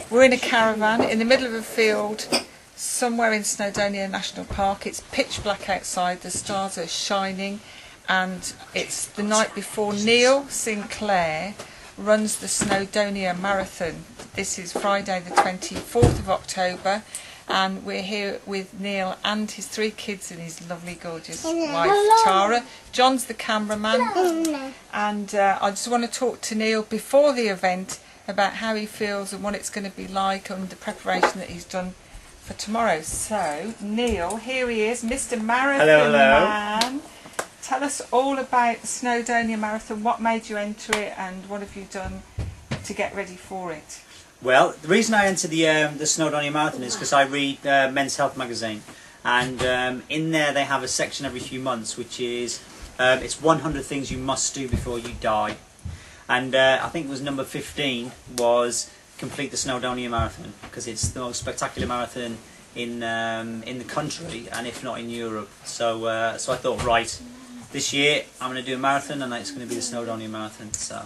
We're in a caravan in the middle of a field somewhere in Snowdonia National Park. It's pitch black outside, the stars are shining, and it's the night before Neil Sinclair runs the Snowdonia Marathon. This is Friday the 24th of October, and we're here with Neil and his 3 kids and his lovely gorgeous wife Tara. John's the cameraman, and I just want to talk to Neil before the event about how he feels and what it's going to be like and the preparation that he's done for tomorrow. So Neil, here he is, Mr. Marathon Man. Tell us all about the Snowdonia Marathon. What made you enter it, and what have you done to get ready for it? Well, the reason I entered the Snowdonia Marathon is because I read Men's Health magazine, and in there they have a section every few months which is it's 100 things you must do before you die, and I think it was number 15 was complete the Snowdonia Marathon, because it's the most spectacular marathon in the country, and if not in Europe. So so I thought, right, this year I'm going to do a marathon, and it's going to be the Snowdonia Marathon. So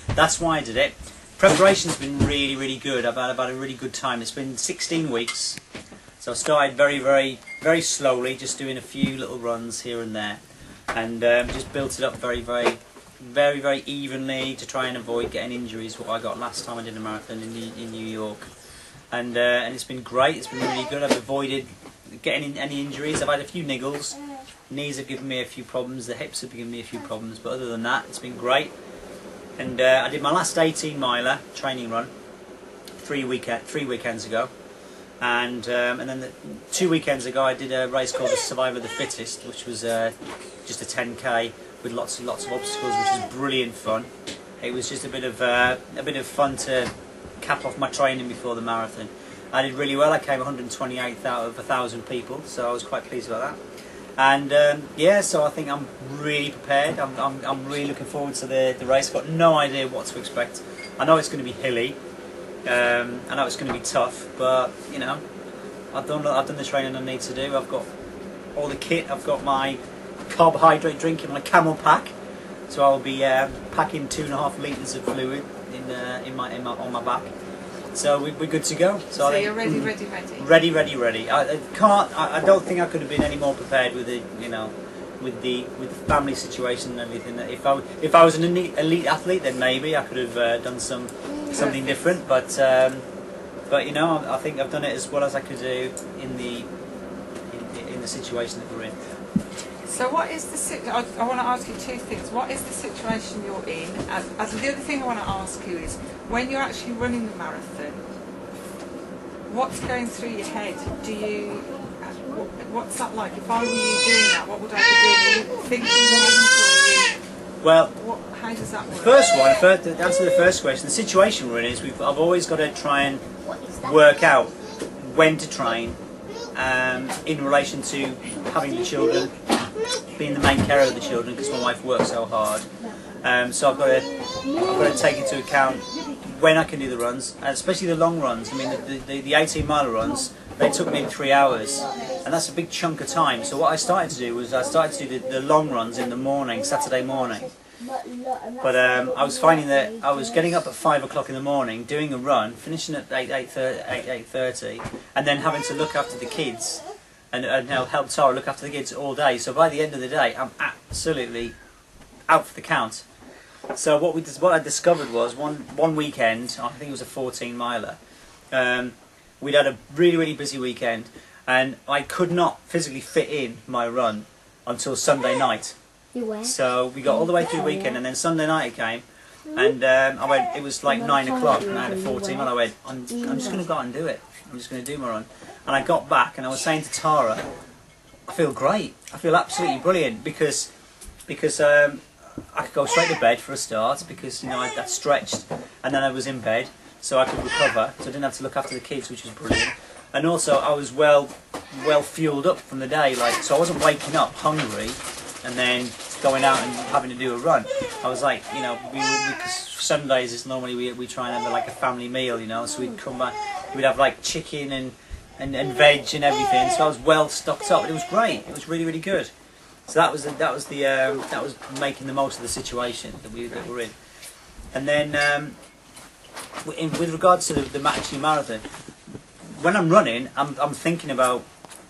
that's why I did it. Preparation's been really good. I've had a really good time. It's been 16 weeks, so I started very slowly, just doing a few little runs here and there, and just built it up very evenly to try and avoid getting injuries, what I got last time I did a marathon in New York, and it's been great. It's been really good. I've avoided getting any injuries. I've had a few niggles. Knees have given me a few problems, the hips have given me a few problems, but other than that, it's been great. And I did my last 18 miler training run 3 weekends ago, and then 2 weekends ago I did a race called the Survivor of the Fittest, which was just a 10k with lots of obstacles, which was brilliant fun. It was just a bit of fun to cap off my training before the marathon. I did really well. I came 128th out of 1,000 people, so I was quite pleased about that. And yeah, so I think I'm really prepared. I'm really looking forward to the race. I've got no idea what to expect. I know it's going to be hilly. I know it's going to be tough, but you know, I've done the training I need to do. I've got all the kit. I've got my carbohydrate drink in my camel pack, so I'll be packing 2.5 litres of fluid on my back. So we're good to go. So you're ready. Ready. I don't think I could have been any more prepared with the, you know, with the family situation and everything. If I was an elite athlete, then maybe I could have done something different. But you know, I think I've done it as well as I could do in the situation that we're in. So what is the I want to ask you 2 things. What is the situation you're in? And the other thing I want to ask you is, when you're actually running the marathon, what's going through your head? What's that like? If I were you doing that, what would I be doing? Are you thinking things, well, how does that work? To answer the first question, the situation we're in is I've always got to try and work out when to train in relation to having the children, being the main carer of the children, because my wife works so hard. So I've got to take into account when I can do the runs, especially the long runs. I mean, the 18 mile runs, they took me 3 hours, and that's a big chunk of time. So what I started to do was the long runs in the morning, Saturday morning. But I was finding that I was getting up at 5 o'clock in the morning, doing a run, finishing at 8:30, and then having to look after the kids and help Tara look after the kids all day. So by the end of the day, I'm absolutely out for the count. So what I discovered was one weekend, I think it was a 14 miler. We'd had a really busy weekend, and I could not physically fit in my run until Sunday night. So we got all the way through the weekend, and then Sunday night it came, and I went. It was like 9 o'clock, and I had a 14 mile. I went, I'm just going to go out and do it. I'm just going to do my run. And I got back, and I was saying to Tara, I feel great. I feel absolutely brilliant because I could go straight to bed for a start, because you know I'd stretched, and then I was in bed, so I could recover, so I didn't have to look after the kids, which was brilliant. And also I was well fueled up from the day, like, so I wasn't waking up hungry and then going out and having to do a run. I was like, you know, because Sundays is normally we try and have like a family meal, you know, so we'd come back, we'd have like chicken and veg and everything, so I was well stocked up. It was great. It was really good. So that was making the most of the situation that we're in. And then with regards to the actual marathon, when I'm running, I'm thinking about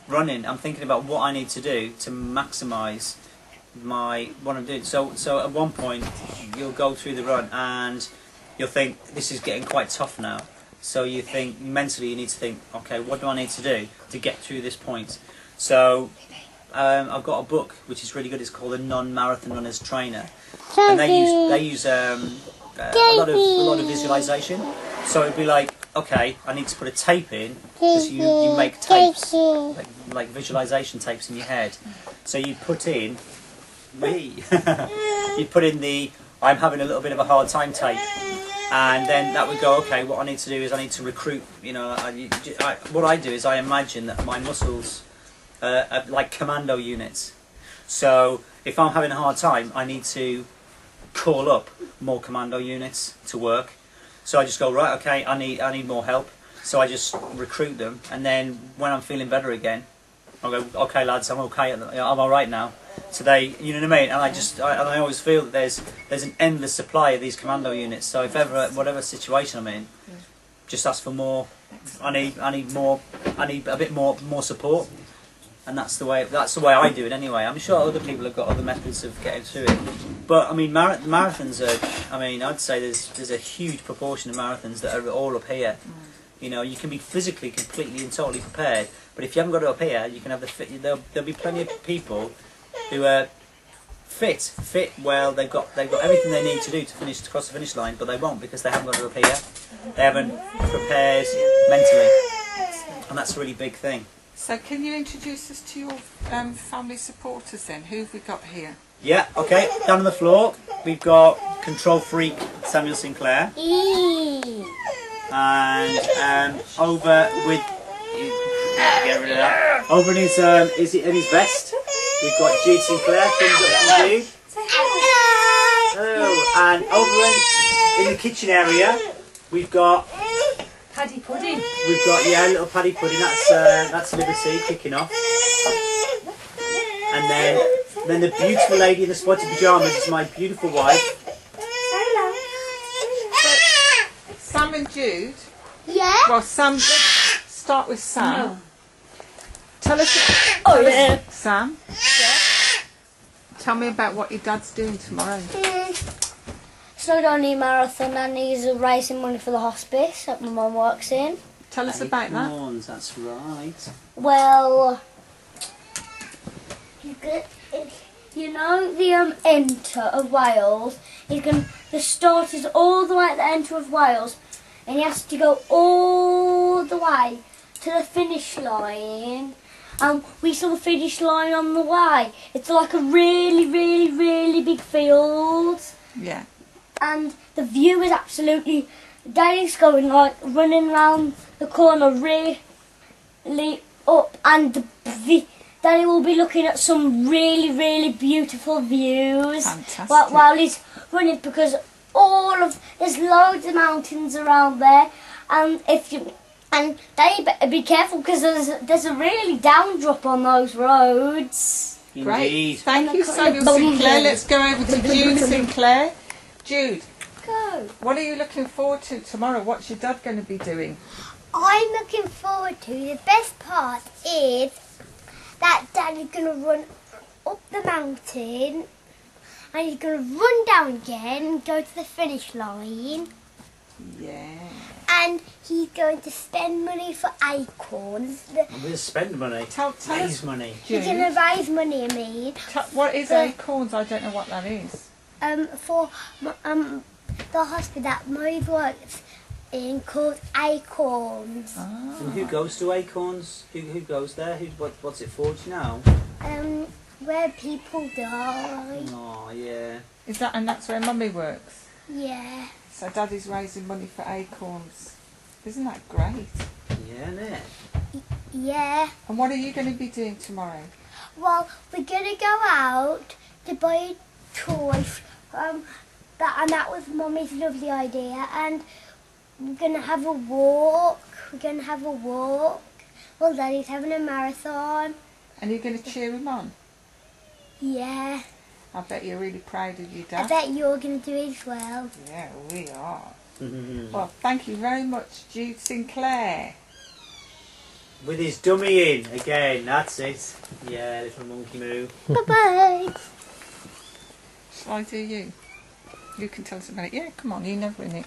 running. I'm thinking about what I need to do to maximise what I'm doing. So at one point you'll go through the run and you'll think this is getting quite tough now. So you think mentally you need to think, okay, what do I need to do to get through this point? So I've got a book which is really good. It's called a Non-Marathon Runner's Trainer, and they use a lot of visualization. So it'd be like, okay, I need to put a tape in, because you make tapes, like visualization tapes in your head. So you put in you put in the I'm having a little bit of a hard time tape, and then that would go, okay, what I need to do is I need to recruit, what I do is I imagine that my muscles are like commando units. So if I'm having a hard time, I need to call up more commando units to work. So I just go, right, okay, I need more help. So I just recruit them, and then when I'm feeling better again, I'll go, okay lads, I'm okay, I'm alright now. So you know what I mean? And I always feel that there's an endless supply of these commando units. So if ever, whatever situation I'm in, just ask for more. I need a bit more support. And that's the way I do it anyway. I'm sure other people have got other methods of getting through it. But I mean, marathons are. I mean, I'd say there's a huge proportion of marathons that are all up here. You know, you can be physically completely and totally prepared, but if you haven't got it up here, you can have there'll be plenty of people who are fit well. They've got everything they need to do to cross the finish line, but they won't because they haven't got it up here. They haven't prepared mentally, and that's a really big thing. So can you introduce us to your family supporters then? Who have we got here? Yeah, okay, down on the floor we've got control freak Samuel Sinclair. And over with get rid of that. Over in his vest we've got Jude Sinclair, thumbs up from Jude. Oh, and over in the kitchen area we've got Paddy Pudding. We've got little Paddy Pudding. That's Liberty kicking off. And then the beautiful lady in the spotted pyjamas is my beautiful wife. Sam and Jude. Yeah. Well, Sam. Start with Sam. No. Tell us. Oh yeah. Sam. Yeah. Tell me about what your dad's doing tomorrow. Snowdonia Marathon, and he's raising money for the hospice that my mum works in. Tell us about that. Prawns, that's right. Well, you know the enter of Wales. The start is all the way at the enter of Wales, and he has to go all the way to the finish line. We saw the finish line on the way. It's like a really, really, really big field. Yeah. And the view is absolutely. Daddy's going like running around the corner really up, and Daddy will be looking at some really, really beautiful views. Fantastic. While he's running, because there's loads of mountains around there, and Daddy better be careful because there's a really down drop on those roads. Great. Indeed. Thank you, Samuel Sinclair. Let's go over to Jude Sinclair. Jude, Go. what are you looking forward to tomorrow? What's your dad going to be doing? I'm looking forward to, the best part is that Daddy's going to run up the mountain and he's going to run down again and go to the finish line. Yeah. And he's going to spend money for acorns. I'm going to spend money. Tell Raise us, money. He's going to raise money, I mean. What is acorns? I don't know what that is. For the hospital that Murray works in called Acorns. Ah. And who goes to Acorns? Who goes there? What's it for? Do you know? Where people die. Oh yeah. And that's where Mummy works? Yeah. So Daddy's raising money for acorns. Isn't that great? Yeah, isn't it? Yeah. And what are you going to be doing tomorrow? Well, we're going to go out to buy toys. That was Mummy's lovely idea. And we're going to have a walk. Well, Daddy's having a marathon. And you're going to cheer him on? Yeah. I bet you're really proud of your I dad. bet you're going to do it as well. Yeah, we are. Well, thank you very much, Jude Sinclair. With his dummy in again. That's it. Yeah, little monkey moo. Bye-bye. Shall I do you? You can tell us about it. Yeah, come on, you never in it.